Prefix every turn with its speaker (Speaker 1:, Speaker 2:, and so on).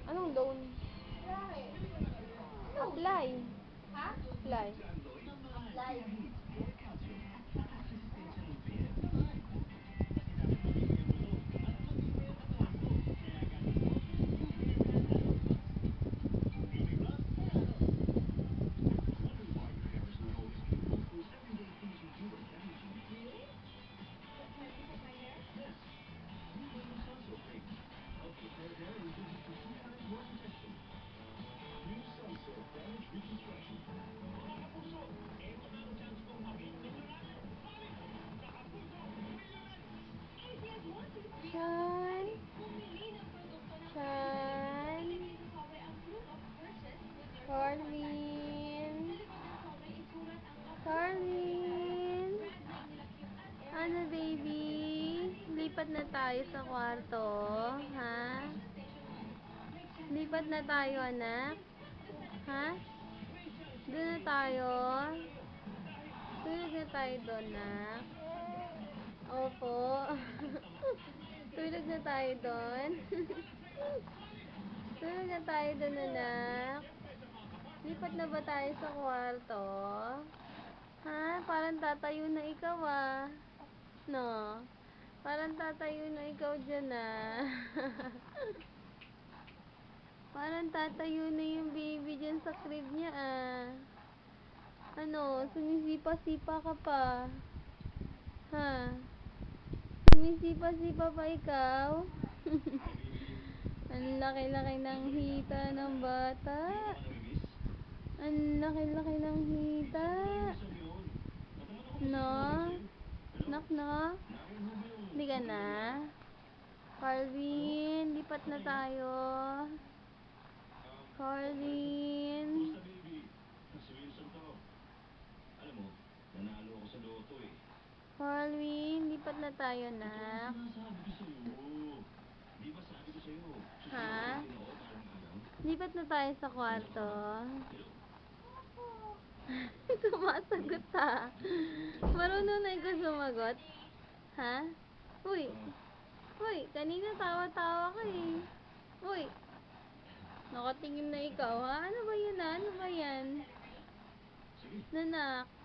Speaker 1: Anong loan? Apply.
Speaker 2: Ha?
Speaker 1: Apply.
Speaker 2: Apply.
Speaker 1: Chan. Chan. Carlin. Carlin. Ano, baby? Lipat na tayo sa kwarto. Ha? Lipat na tayo, anak. Ha? Doon na tayo. Tulog na tayo doon, anak. Opo. Tulog na tayo doon. Tulog na tayo doon, anak. Lipat na ba tayo sa kwarto? Ha? Parang tatayo na ikaw, ah. No? Parang tatayo na ikaw dyan, ah. Parang tatayo na yung baby dyan sa crib niya, ah. Ano? Sumisipa-sipa ka pa. Ha? Sumisipa-sipa pa ikaw? Ang laki-laki ng hita ng bata. Ang laki-laki ng hita. No? Nak, no? Hindi ka na? Carvin, lipat na tayo. Carvin. Carvin, lipat na tayo, nak. Ha? Lipat na tayo sa kwarto. Sumasagot, ha? Marunong na ikaw sumagot? Ha? Uy! Uy! Kanina tawa-tawa ka, eh. Uy! Nakatingin na ikaw, ha? Ano ba yan, ha? Ano ba yan? Nanak?